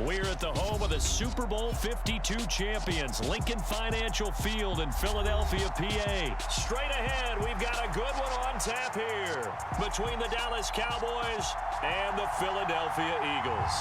We're at the home of the Super Bowl 52 champions, Lincoln Financial Field in Philadelphia, PA. Straight ahead, we've got a good one on tap here between the Dallas Cowboys and the Philadelphia Eagles.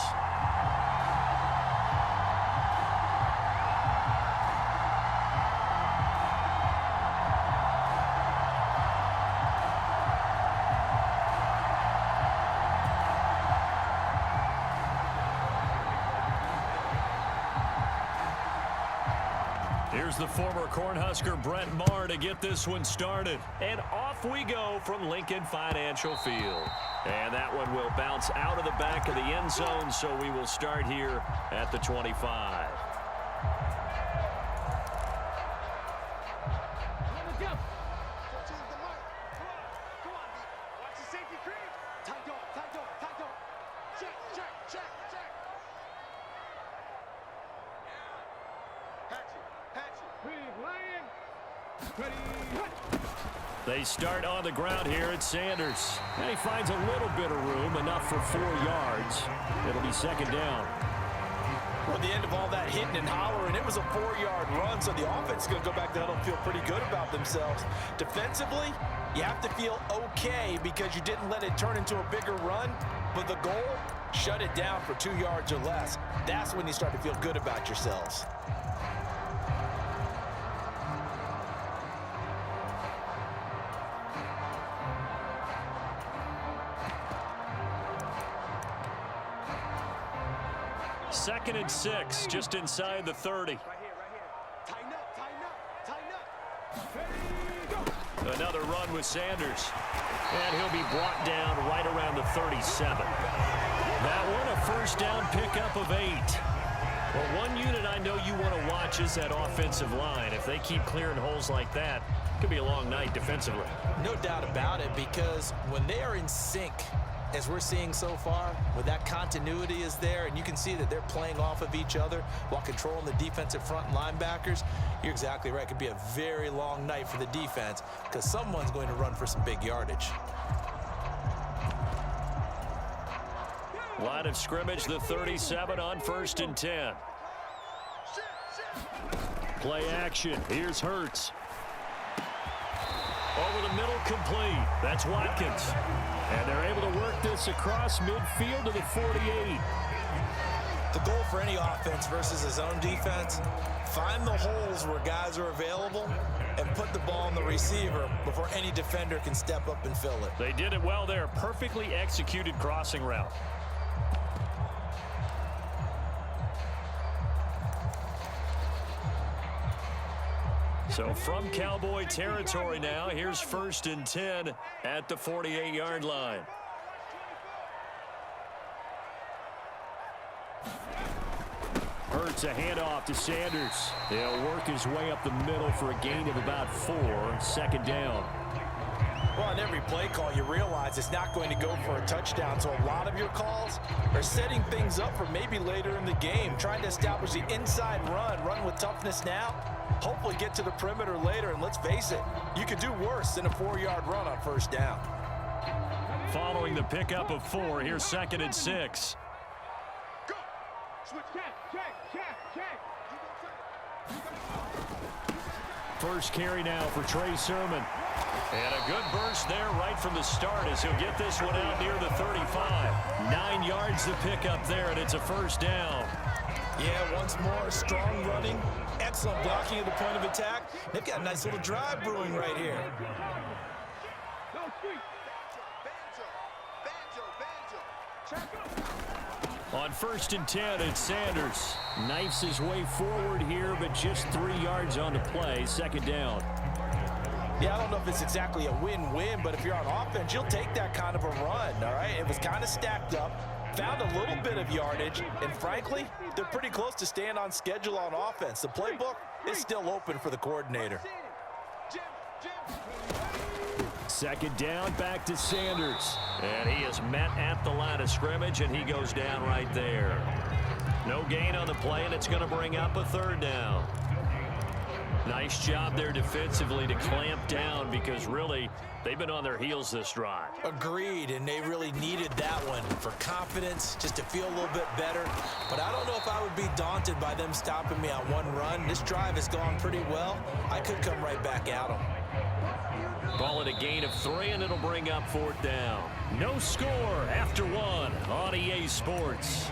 Here's the former Cornhusker Brett Maher to get this one started. And off we go from Lincoln Financial Field. And that one will bounce out of the back of the end zone, so we will start here at the 25. They start on the ground here at Sanders. And he finds a little bit of room, enough for 4 yards. It'll be second down. Well, at the end of all that hitting and hollering, it was a 4-yard run, so the offense is going to go back to huddle and feel pretty good about themselves. Defensively, you have to feel okay because you didn't let it turn into a bigger run, but the goal, shut it down for 2 yards or less. That's when you start to feel good about yourselves. Second and 6, just inside the 30. Tighten up, tighten up. Another run with Sanders. And he'll be brought down right around the 37. That one, a first down pickup of 8. Well, one unit I know you want to watch is that offensive line. If they keep clearing holes like that, it could be a long night defensively. No doubt about it, because when they are in sync, as we're seeing so far, when that continuity is there and you can see that they're playing off of each other while controlling the defensive front linebackers, you're exactly right. It could be a very long night for the defense because someone's going to run for some big yardage. Line of scrimmage, the 37 on 1st and 10. Play action. Here's Hurts. Over the middle, complete. That's Watkins. And they're able to work this across midfield to the 48. The goal for any offense versus his own defense, find the holes where guys are available and put the ball on the receiver before any defender can step up and fill it. They did it well there. Perfectly executed crossing route. So from Cowboy territory now, here's 1st and 10 at the 48-yard line. Hurts a handoff to Sanders. He'll work his way up the middle for a gain of about 4. Second down. Well, on every play call, you realize it's not going to go for a touchdown. So a lot of your calls are setting things up for maybe later in the game, trying to establish the inside run with toughness now, hopefully get to the perimeter later. And let's face it, you could do worse than a 4-yard run on 1st down. Following the pickup of 4, here's 2nd and 6. Go. Switch, check. First carry now for Trey Sermon. And a good burst there right from the start as he'll get this one out near the 35. 9 yards to pick up there, and it's a 1st down. Yeah, once more, strong running, excellent blocking at the point of attack. They've got a nice little drive brewing right here. On 1st and 10, it's Sanders. Knifes his way forward here, but just 3 yards on the play. Second down. Yeah, I don't know if it's exactly a win-win, but if you're on offense, you'll take that kind of a run, all right? It was kind of stacked up, found a little bit of yardage, and frankly, they're pretty close to staying on schedule on offense. The playbook is still open for the coordinator. Second down, back to Sanders. And he is met at the line of scrimmage, and he goes down right there. No gain on the play, and it's going to bring up a 3rd down. Nice job there defensively to clamp down because really they've been on their heels this drive. Agreed, and they really needed that one for confidence, just to feel a little bit better. But I don't know if I would be daunted by them stopping me on one run. This drive has gone pretty well. I could come right back at them. Ball at a gain of 3, and it'll bring up 4th down. No score after 1 on EA Sports.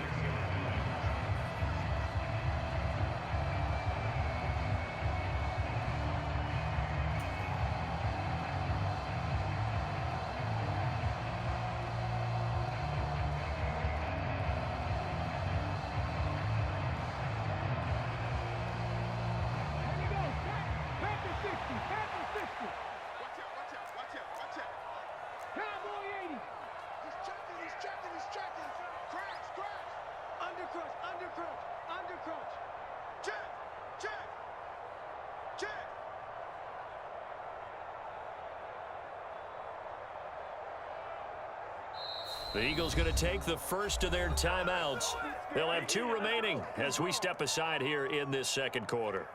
The Eagles going to take the first of their timeouts. They'll have 2 remaining as we step aside here in this second quarter.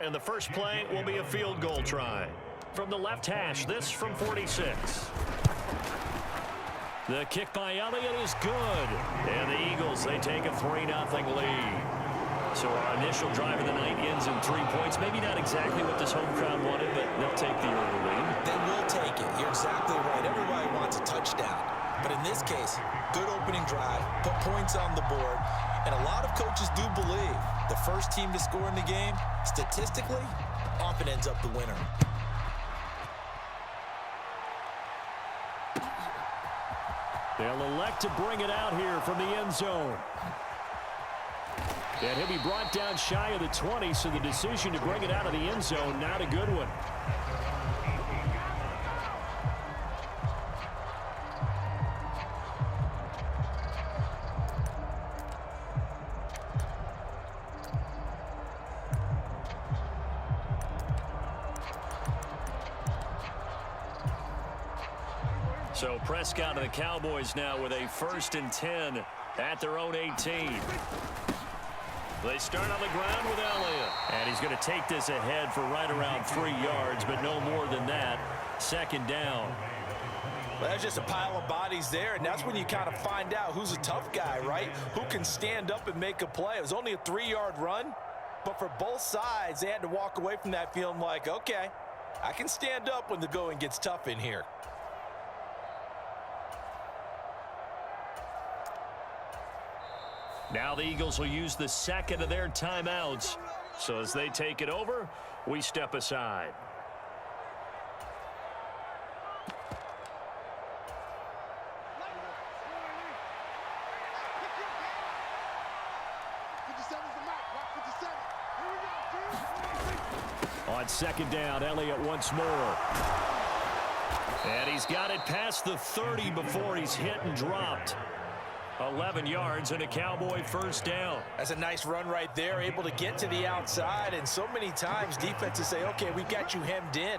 And the first play will be a field goal try. From the left hash, this from 46. The kick by Elliott is good. And the Eagles, they take a 3-0 lead. So our initial drive of the night ends in 3 points. Maybe not exactly what this home crowd wanted, but they'll take the early lead. They will take it. You're exactly right. Everybody wants a touchdown. But in this case, good opening drive, put points on the board, and a lot of coaches do believe the first team to score in the game, statistically, often ends up the winner. They'll elect to bring it out here from the end zone. And he'll be brought down shy of the 20, so the decision to bring it out of the end zone, not a good one. So Prescott and the Cowboys now with a 1st and 10 at their own 18. They start on the ground with Elliott. And he's going to take this ahead for right around 3 yards, but no more than that. 2nd down. Well, that's just a pile of bodies there, and that's when you kind of find out who's a tough guy, right? Who can stand up and make a play. It was only a 3-yard run, but for both sides, they had to walk away from that feeling like, okay, I can stand up when the going gets tough in here. Now the Eagles will use the 2nd of their timeouts. So as they take it over, we step aside. On 2nd down, Elliott once more. And he's got it past the 30 before he's hit and dropped. 11 yards and a Cowboy 1st down. That's a nice run right there, able to get to the outside, and so many times defenses say, okay, we got you hemmed in.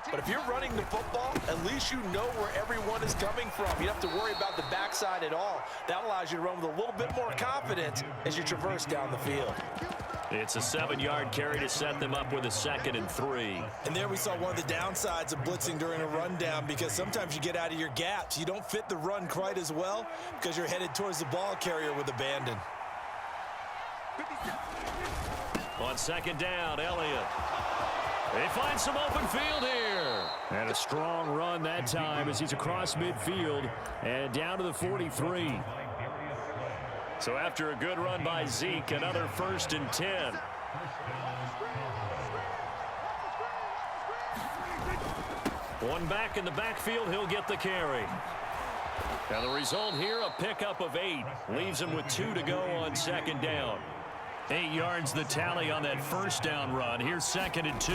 But if you're running the football, at least you know where everyone is coming from. You don't have to worry about the backside at all. That allows you to run with a little bit more confidence as you traverse down the field. It's a 7-yard carry to set them up with a 2nd and 3. And there we saw one of the downsides of blitzing during a rundown, because sometimes you get out of your gaps. You don't fit the run quite as well because you're headed towards the ball carrier with abandon. On 2nd down, Elliott. They find some open field here. And a strong run that time as he's across midfield and down to the 43. So after a good run by Zeke, another 1st and 10. One back in the backfield, he'll get the carry. Now the result here, a pickup of 8. Leaves him with 2 to go on 2nd down. 8 yards the tally on that 1st down run. Here's 2nd and 2.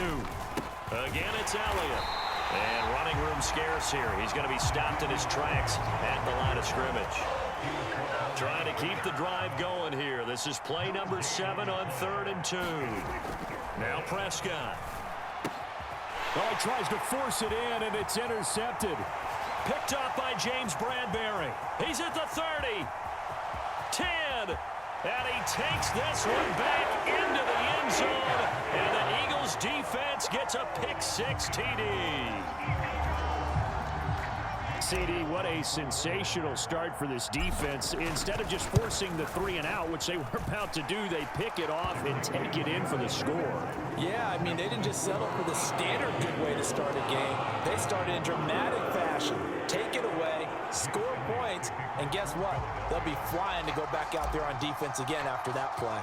Again, it's Elliott. And running room scarce here. He's going to be stopped in his tracks at the line of scrimmage. Trying to keep the drive going here. This is play number 7 on 3rd and 2. Now Prescott. Oh, he tries to force it in, and it's intercepted. Picked off by James Bradbury. He's at the 30. 10. And he takes this one back into the end zone. And the Eagles defense gets a pick-6 TD. CD, what a sensational start for this defense. Instead of just forcing the 3-and-out, which they were about to do, they pick it off and take it in for the score. Yeah, I mean, they didn't just settle for the standard good way to start a game. They started in dramatic fashion. Take it away, score points, and guess what? They'll be flying to go back out there on defense again after that play.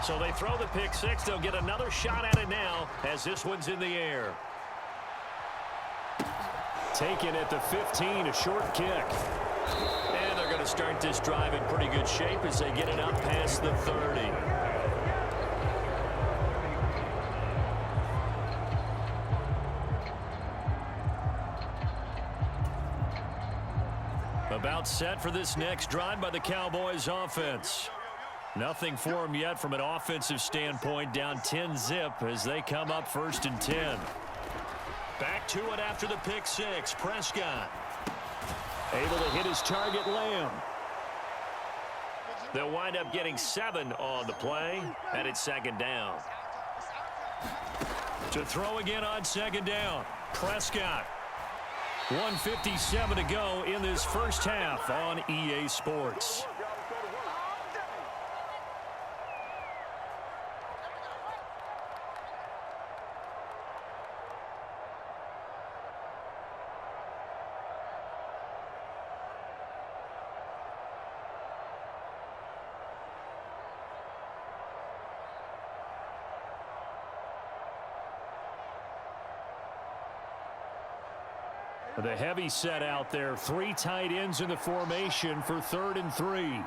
So they throw the pick-6. They'll get another shot at it now as this one's in the air. Taken at the 15, a short kick. And they're going to start this drive in pretty good shape as they get it up past the 30. About set for this next drive by the Cowboys offense. Nothing for them yet from an offensive standpoint, down 10-zip as they come up 1st and 10. Back to it after the pick-6. Prescott able to hit his target, Lamb. They'll wind up getting 7 on the play, and it's 2nd down. To throw again on 2nd down. Prescott. 1:57 to go in this first half on EA Sports. The heavy set out there. 3 tight ends in the formation for 3rd and 3.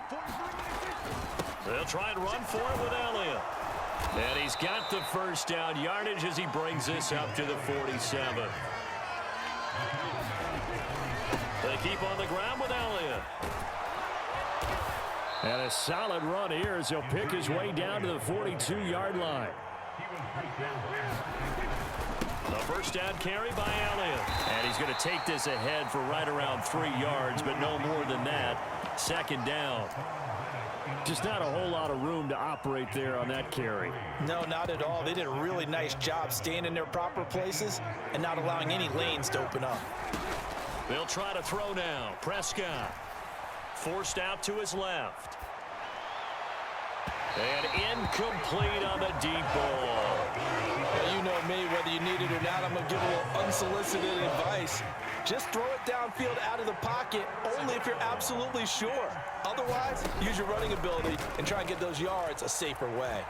They'll try and run for it with Elliott. And he's got the first down yardage as he brings this up to the 47. They keep on the ground with Elliott. And a solid run here as he'll pick his way down to the 42-yard line. The first down carry by Elliott. And he's going to take this ahead for right around 3 yards, but no more than that. 2nd down. Just not a whole lot of room to operate there on that carry. No, not at all. They did a really nice job staying in their proper places and not allowing any lanes to open up. They'll try to throw now. Prescott forced out to his left. And incomplete on the deep ball. Well, you know me, whether you need it or not, I'm going to give a little unsolicited advice. Just throw it downfield out of the pocket, only if you're absolutely sure. Otherwise, use your running ability and try and get those yards a safer way.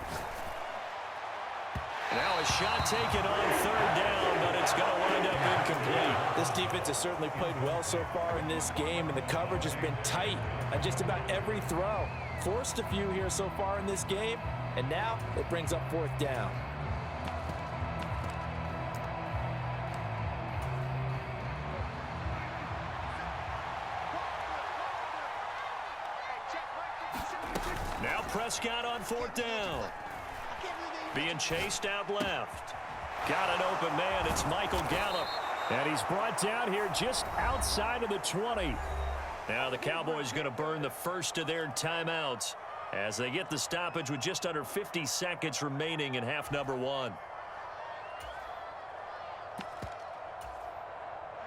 Now a shot taken on 3rd down, but it's going to wind up incomplete. This defense has certainly played well so far in this game, and the coverage has been tight on just about every throw. Forced a few here so far in this game, and now it brings up 4th down. Now Prescott on 4th down. Being chased out left. Got an open man. It's Michael Gallup. And he's brought down here just outside of the 20. Now the Cowboys going to burn the first of their timeouts as they get the stoppage with just under 50 seconds remaining in half number 1.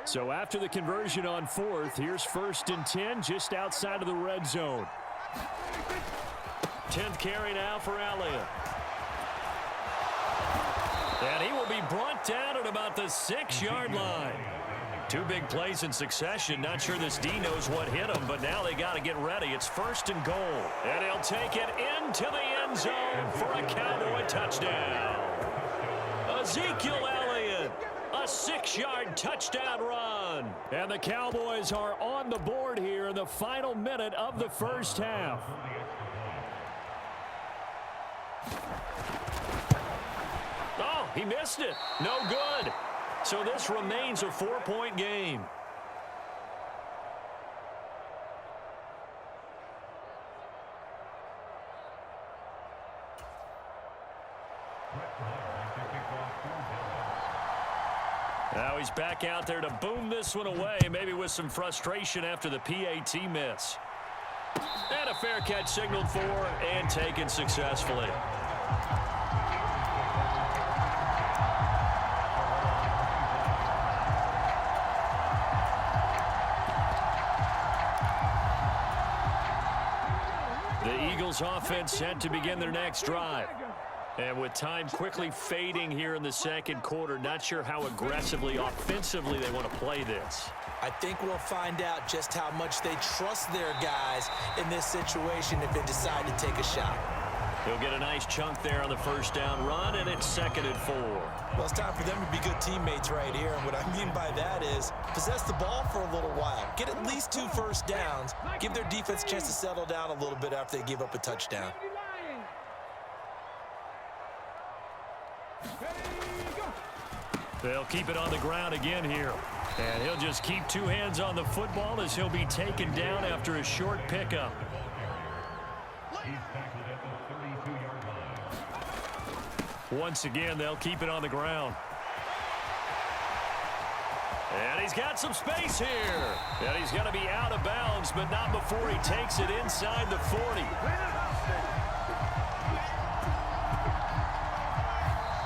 So after the conversion on 4th, here's 1st and 10 just outside of the red zone. 10th carry now for Elliott. And he will be brought down at about the 6-yard line. 2 big plays in succession. Not sure this D knows what hit him, but now they got to get ready. It's 1st and goal. And he'll take it into the end zone for a Cowboy touchdown. Ezekiel Elliott, a 6-yard touchdown run. And the Cowboys are on the board here in the final minute of the first half. Oh, he missed it. No good. So this remains a 4-point game. Now he's back out there to boom this one away, maybe with some frustration after the PAT miss. And a fair catch signaled for and taken successfully. The Eagles offense set to begin their next drive. And with time quickly fading here in the second quarter, not sure how aggressively, offensively they want to play this. I think we'll find out just how much they trust their guys in this situation if they decide to take a shot. He'll get a nice chunk there on the first down run, and it's 2nd and 4. Well, it's time for them to be good teammates right here. And what I mean by that is possess the ball for a little while. Get at least 2 first downs. Give their defense a chance to settle down a little bit after they give up a touchdown. They'll keep it on the ground again here. And he'll just keep 2 hands on the football as he'll be taken down after a short pickup. Once again, they'll keep it on the ground. And he's got some space here. And he's going to be out of bounds, but not before he takes it inside the 40.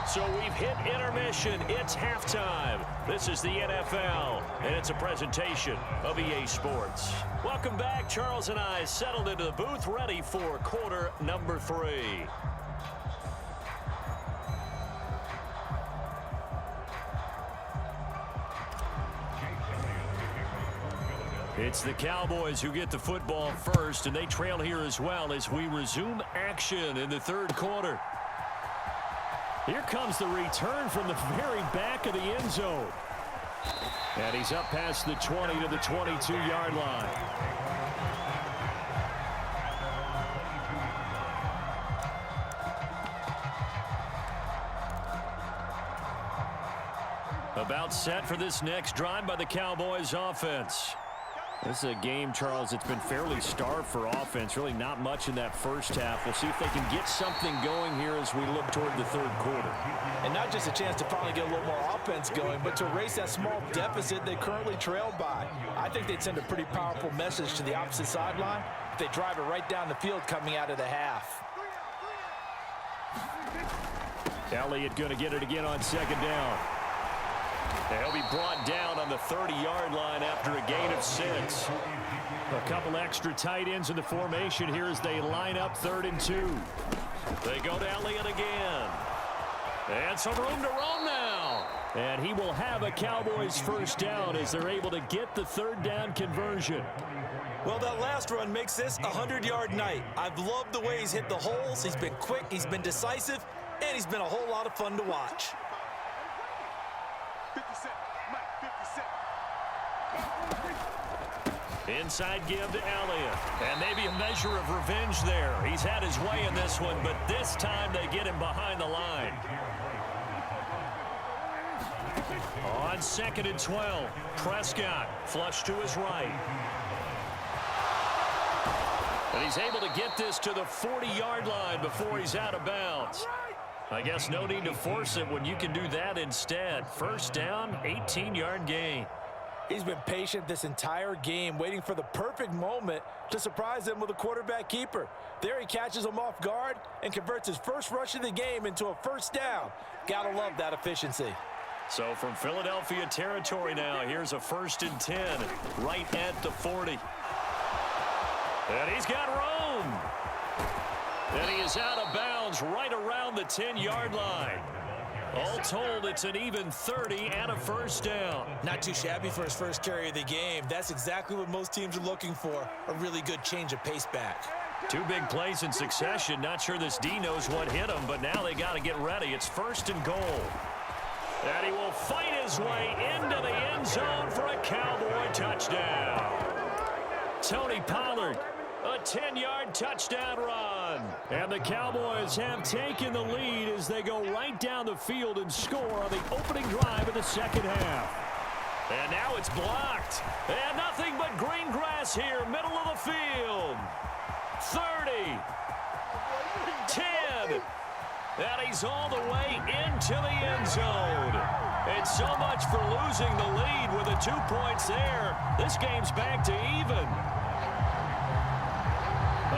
So we've hit intermission. It's halftime. This is the NFL, and it's a presentation of EA Sports. Welcome back. Charles and I settled into the booth, ready for quarter number 3. It's the Cowboys who get the football first, and they trail here as well as we resume action in the third quarter. Here comes the return from the very back of the end zone. And he's up past the 20 to the 22-yard line. About set for this next drive by the Cowboys offense. This is a game, Charles, it's been fairly starved for offense. Really not much in that first half. We'll see if they can get something going here as we look toward the third quarter. And not just a chance to finally get a little more offense going, but to erase that small deficit they currently trailed by. I think they'd send a pretty powerful message to the opposite sideline if they drive it right down the field coming out of the half. Elliott going to get it again on second down. He'll be brought down on the 30-yard line after a gain of 6. A couple extra tight ends in the formation here as they line up 3rd and 2. They go to Elliott again. And some room to roam now. And he will have a Cowboys first down as they're able to get the 3rd down conversion. Well, that last run makes this a 100-yard night. I've loved the way he's hit the holes. He's been quick, he's been decisive, and he's been a whole lot of fun to watch. 50 Cent, Mike, 50 Cent. Inside give to Elliott. And maybe a measure of revenge there. He's had his way in this one, but this time they get him behind the line. On 2nd and 12, Prescott flush to his right. And he's able to get this to the 40-yard line before he's out of bounds. I guess no need to force it when you can do that instead. First down, 18-yard gain. He's been patient this entire game, waiting for the perfect moment to surprise them with a quarterback keeper. There he catches him off guard and converts his first rush of the game into a first down. Gotta love that efficiency. So from Philadelphia territory now, here's a 1st and 10 right at the 40. And he's got room. And he is out of bounds right around the 10-yard line. All told, it's an even 30 and a first down. Not too shabby for his first carry of the game. That's exactly what most teams are looking for, a really good change of pace back. 2 big plays in succession. Not sure this D knows what hit him, but now they got to get ready. It's 1st and goal. And he will fight his way into the end zone for a Cowboy touchdown. Tony Pollard, a 10-yard touchdown run. And the Cowboys have taken the lead as they go right down the field and score on the opening drive of the second half. And now it's blocked. And nothing but green grass here, middle of the field. 30, 10, and he's all the way into the end zone. And so much for losing the lead with the 2 points there. This game's back to even.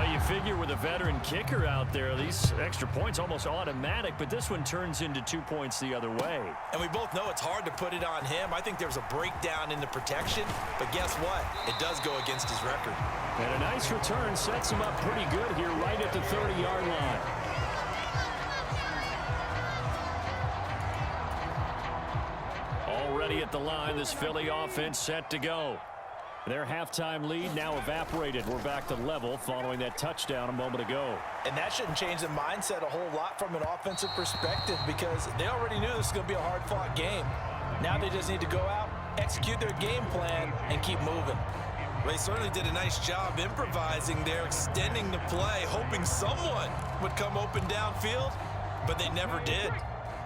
Well, you figure with a veteran kicker out there, these extra points almost automatic, but this one turns into 2 points the other way. And we both know it's hard to put it on him. I think there was a breakdown in the protection, but guess what? It does go against his record. And a nice return sets him up pretty good here right at the 30-yard line. Already at the line, this Philly offense set to go. Their halftime lead now evaporated. We're back to level following that touchdown a moment ago. And that shouldn't change the mindset a whole lot from an offensive perspective because they already knew this was going to be a hard-fought game. Now they just need to go out, execute their game plan, and keep moving. Well, they certainly did a nice job improvising there, extending the play, hoping someone would come open downfield, but they never did.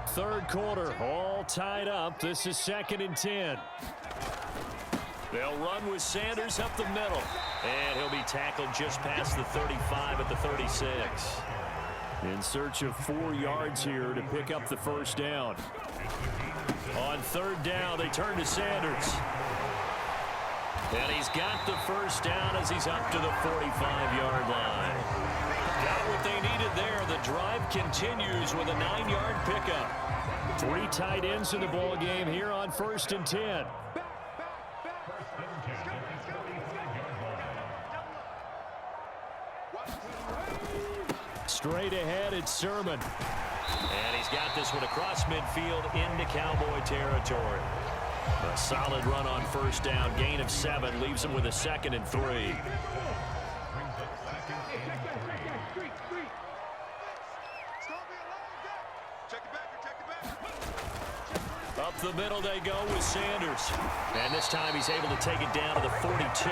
Third quarter, all tied up. This is 2nd and 10. They'll run with Sanders up the middle. And he'll be tackled just past the 35 at the 36. In search of 4 yards here to pick up the first down. On 3rd down, they turn to Sanders. And he's got the first down as he's up to the 45-yard line. Got what they needed there. The drive continues with a 9-yard pickup. 3 tight ends in the ball game here on 1st and 10. Straight ahead, it's Sermon. And he's got this one across midfield into Cowboy territory. A solid run on 1st down. Gain of 7 leaves him with a 2nd and 3. Up the middle they go with Sanders. And this time he's able to take it down to the 42.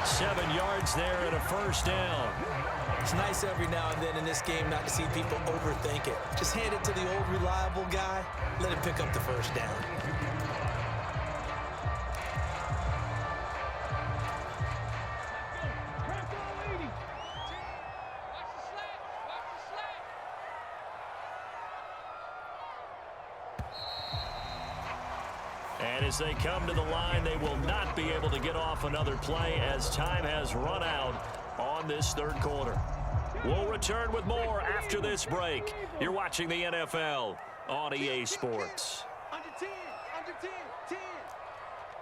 7 yards there and a first down. It's nice every now and then in this game not to see people overthink it. Just hand it to the old reliable guy. Let him pick up the first down. And as they come to the line, they will not be able to get off another play as time has run out on this 3rd quarter. We'll return with more after this break. You're watching the NFL on EA Sports. Under 10, 10.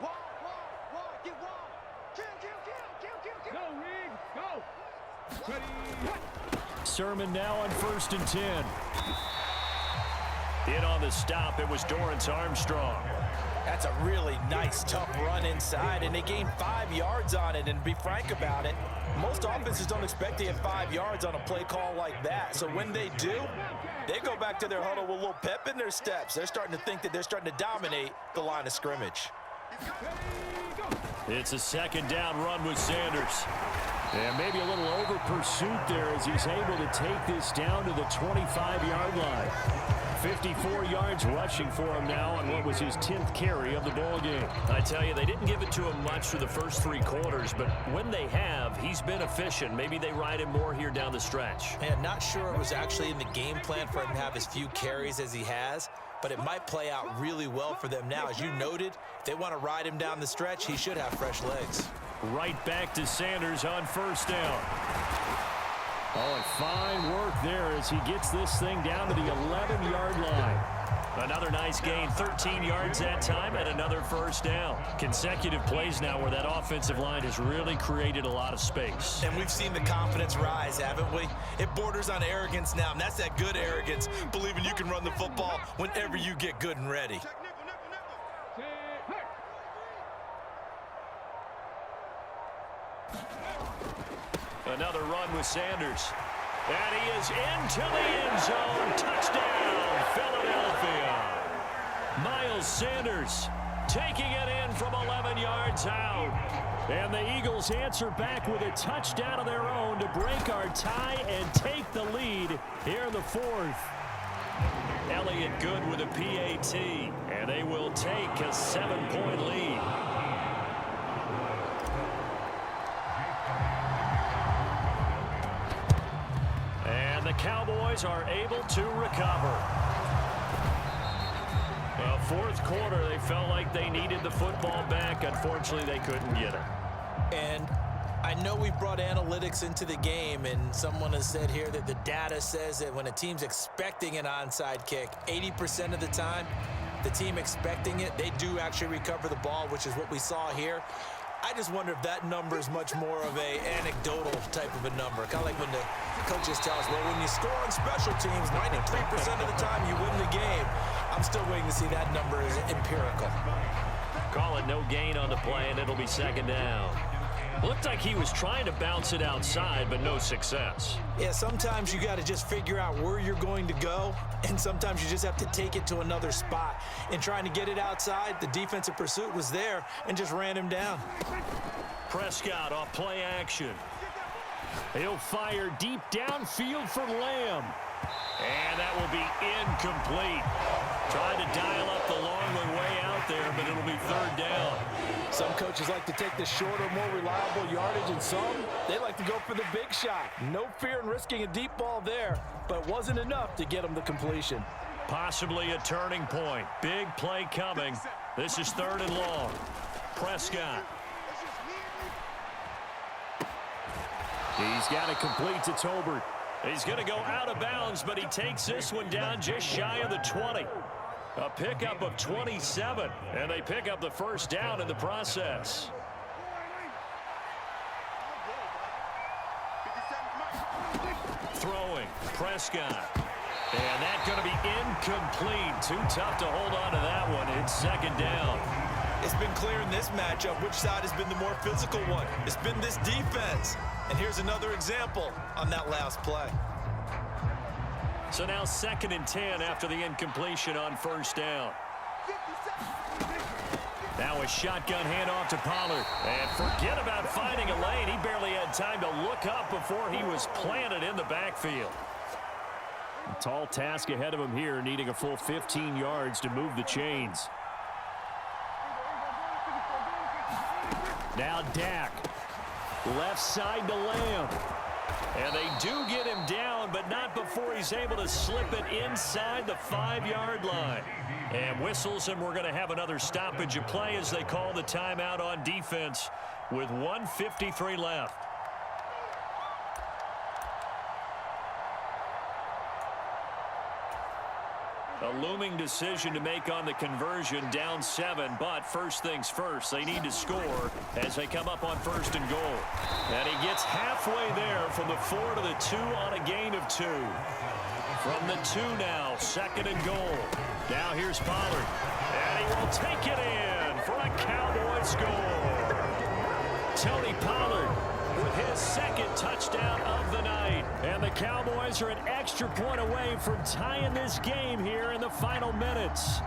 Wall, get wall. Kill. Go, Rig, go. Ready. Sermon now on 1st and 10. In on the stop, it was Dorrance Armstrong. That's a really nice, tough run inside, and they gained 5 yards on it. And to be frank about it, most offenses don't expect to get 5 yards on a play call like that. So when they do, they go back to their huddle with a little pep in their steps. They're starting to think that they're starting to dominate the line of scrimmage. It's a 2nd down run with Sanders. And maybe a little over pursuit there as he's able to take this down to the 25-yard line. 54 yards rushing for him now on what was his 10th carry of the ball game. I tell you, they didn't give it to him much for the first 3 quarters, but when they have, he's been efficient. Maybe they ride him more here down the stretch. Man, not sure it was actually in the game plan for him to have as few carries as he has, but it might play out really well for them now. As you noted, if they want to ride him down the stretch, he should have fresh legs. Right back to Sanders on 1st down. Oh, and fine work there as he gets this thing down to the 11-yard line. Another nice gain, 13 yards that time, and another first down. Consecutive plays now where that offensive line has really created a lot of space. And we've seen the confidence rise, haven't we? It borders on arrogance now, and that's that good arrogance, believing you can run the football whenever you get good and ready. Another run with Sanders. And he is into the end zone. Touchdown, Philadelphia. Miles Sanders taking it in from 11 yards out. And the Eagles answer back with a touchdown of their own to break our tie and take the lead here in the 4th. Elliott good with a PAT, and they will take a 7-point lead. And the Cowboys are able to recover. The 4th quarter, they felt like they needed the football back. Unfortunately, they couldn't get it. And I know we've brought analytics into the game, and someone has said here that the data says that when a team's expecting an onside kick, 80% of the time, the team expecting it, they do actually recover the ball, which is what we saw here. I just wonder if that number is much more of a anecdotal type of a number. Kind of like when the coaches tell us, well, when you score on special teams, 93% of the time you win the game. I'm still waiting to see that number is empirical. Call it no gain on the play, and it'll be second down. Looked like he was trying to bounce it outside, but no success. Yeah, sometimes you got to just figure out where you're going to go, and sometimes you just have to take it to another spot. In trying to get it outside, the defensive pursuit was there and just ran him down. Prescott off play action. He'll fire deep downfield for Lamb. And that will be incomplete. Trying to dial up the long way out there, but it'll be third down. Some coaches like to take the shorter, more reliable yardage, and some, they like to go for the big shot. No fear in risking a deep ball there, but it wasn't enough to get them the completion. Possibly a turning point. Big play coming. This is third and long. Prescott. He's got it complete to Tolbert. He's going to go out of bounds, but he takes this one down just shy of the 20. A pickup of 27, and they pick up the first down in the process. Throwing, Prescott. And that's going to be incomplete. Too tough to hold on to that one. It's second down. It's been clear in this matchup which side has been the more physical one. It's been this defense. And here's another example on that last play. So now 2nd and 10 after the incompletion on first down. Now a shotgun handoff to Pollard. And forget about finding a lane. He barely had time to look up before he was planted in the backfield. A tall task ahead of him here, needing a full 15 yards to move the chains. Now Dak. Left side to Lamb. And they do get him down, but not before he's able to slip it inside the 5-yard line. And whistles, and we're going to have another stoppage of play as they call the timeout on defense with 1:53 left. A looming decision to make on the conversion, down 7, but first things first, they need to score as they come up on 1st and goal. And he gets halfway there from the 4 to the 2 on a gain of 2. From the 2 now, 2nd and goal. Now here's Pollard, and he will take it in for a Cowboy score. Tony Pollard with his 2nd touchdown of the night. And the Cowboys are an extra point away from tying this game here in the final minutes.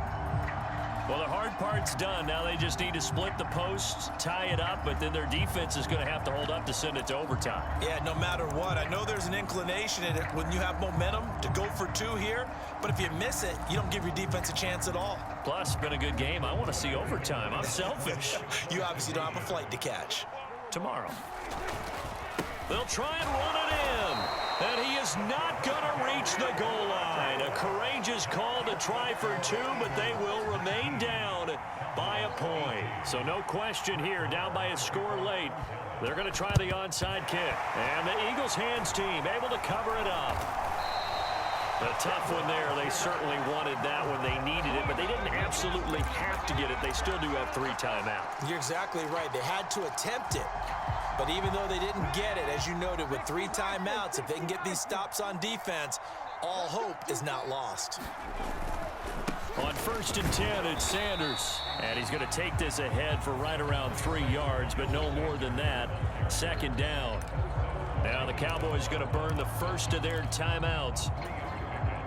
Well, the hard part's done. Now they just need to split the posts, tie it up, but then their defense is going to have to hold up to send it to overtime. Yeah, no matter what. I know there's an inclination in it when you have momentum to go for 2 here, but if you miss it, you don't give your defense a chance at all. Plus, it's been a good game. I want to see overtime. I'm selfish. You obviously don't have a flight to catch. Tomorrow. They'll try and run it in. And he is not going to reach the goal line. A courageous call to try for 2, but they will remain down by a point. So no question here, down by a score late. They're going to try the onside kick. And the Eagles hands team able to cover it up. A tough one there. They certainly wanted that when they needed it, but they didn't absolutely have to get it. They still do have 3 timeouts. You're exactly right. They had to attempt it. But even though they didn't get it, as you noted, with 3 timeouts, if they can get these stops on defense, all hope is not lost. On 1st and 10, it's Sanders. And he's going to take this ahead for right around 3 yards, but no more than that. 2nd down. Now the Cowboys going to burn the first of their timeouts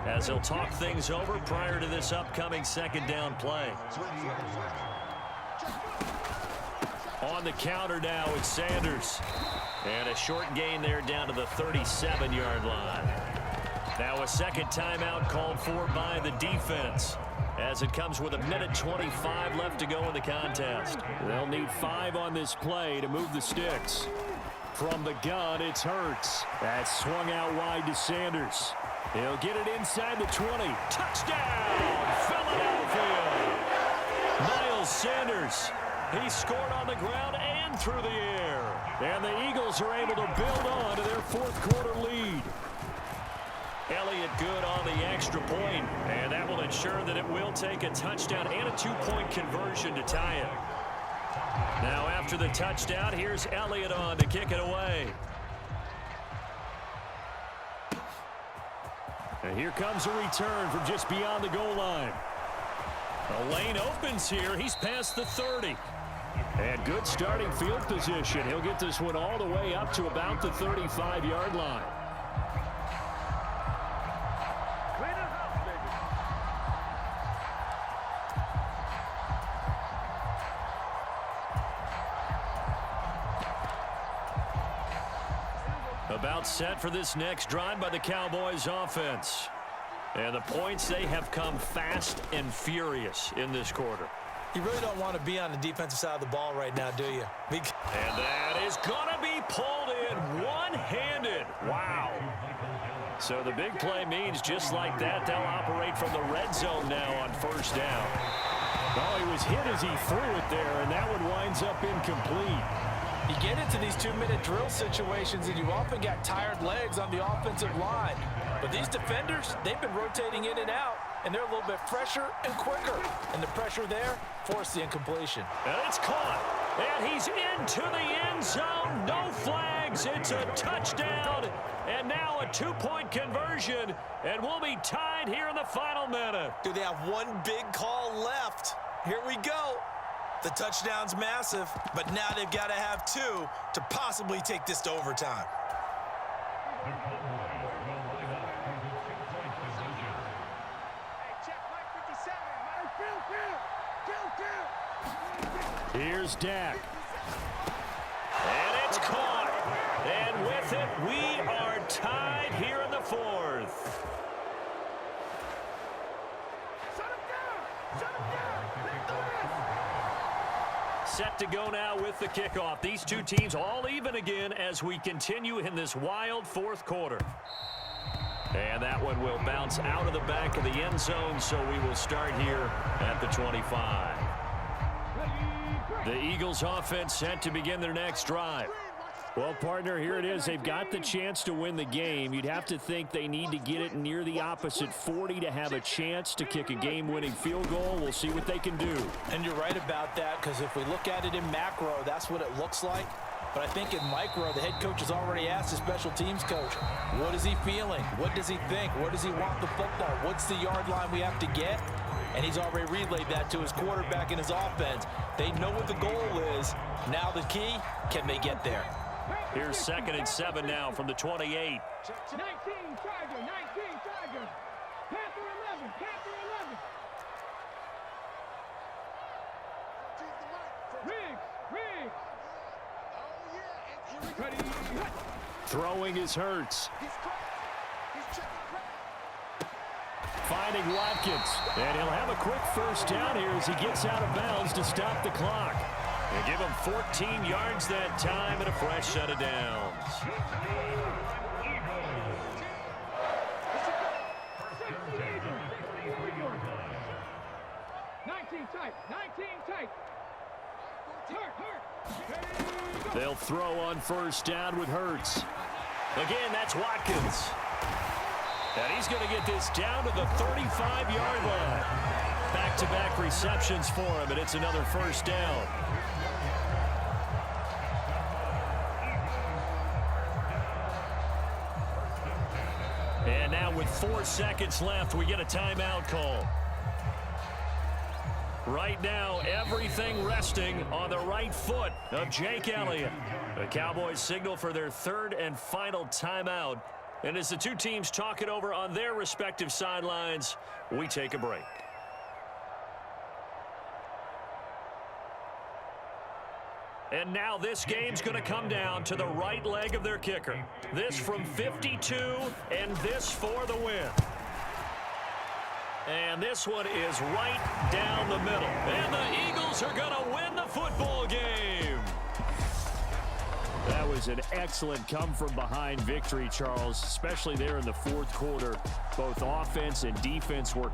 as they'll talk things over prior to this upcoming 2nd down play. On the counter now, it's Sanders. And a short gain there down to the 37-yard line. Now a 2nd timeout called for by the defense as it comes with 1:25 left to go in the contest. They'll need 5 on this play to move the sticks. From the gun, it's Hurts. That's swung out wide to Sanders. He'll get it inside the 20. Touchdown, Philadelphia! Miles Sanders He scored on the ground and through the air. And the Eagles are able to build on to their fourth quarter lead. Elliott good on the extra point, and that will ensure that it will take a touchdown and a two-point conversion to tie it. Now after the touchdown, here's Elliott on to kick it away. And here comes a return from just beyond the goal line. The lane opens here. He's past the 30. And good starting field position. He'll get this one all the way up to about the 35-yard line. About set for this next drive by the Cowboys offense. And the points, they have come fast and furious in this quarter. You really don't want to be on the defensive side of the ball right now, do you? And that is going to be pulled in one-handed. Wow. So the big play means just like that, they'll operate from the red zone now on first down. Oh, he was hit as he threw it there, and that one winds up incomplete. You get into these 2-minute drill situations, and you often got tired legs on the offensive line. But these defenders, they've been rotating in and out, and they're a little bit fresher and quicker. And the pressure there forced the incompletion. And it's caught. And he's into the end zone. No flags. It's a touchdown. And now a two-point conversion. And we'll be tied here in the final minute. Do they have one big call left? Here we go. The touchdown's massive, but now they've got to have two to possibly take this to overtime. Here's Dak. And it's caught. And with it, we are tied here in the fourth. Set to go now with the kickoff. These two teams all even again as we continue in this wild fourth quarter. And that one will bounce out of the back of the end zone, so we will start here at the 25. The Eagles offense set to begin their next drive. Well, partner, here it is. They've got the chance to win the game. You'd have to think they need to get it near the opposite 40 to have a chance to kick a game-winning field goal. We'll see what they can do. And you're right about that, because if we look at it in macro, that's what it looks like. But I think in micro, the head coach has already asked the special teams coach, what is he feeling? What does he think? Where does he want the football? What's the yard line we have to get? And he's already relayed that to his quarterback and his offense. They know what the goal is. Now the key, can they get there? Here's 2nd and 7 now from the 28. 19 Tiger, 19 Tiger. Panther 11, Panther 11. Riggs. Ready. Throwing is Hurts. Finding Watkins. And he'll have a quick first down here as he gets out of bounds to stop the clock. And give him 14 yards that time and a fresh set of downs. They'll throw on first down with Hurts. Again, that's Watkins. And he's going to get this down to the 35-yard line. Back-to-back receptions for him, and it's another first down. And now with 4 seconds left, we get a timeout call. Right now, everything resting on the right foot of Jake Elliott. The Cowboys signal for their third and final timeout. And as the two teams talk it over on their respective sidelines, we take a break. And now this game's going to come down to the right leg of their kicker. This from 52, and this for the win. And this one is right down the middle. And the Eagles are going to win the football game. That was an excellent come-from-behind victory, Charles, especially there in the fourth quarter. Both offense and defense were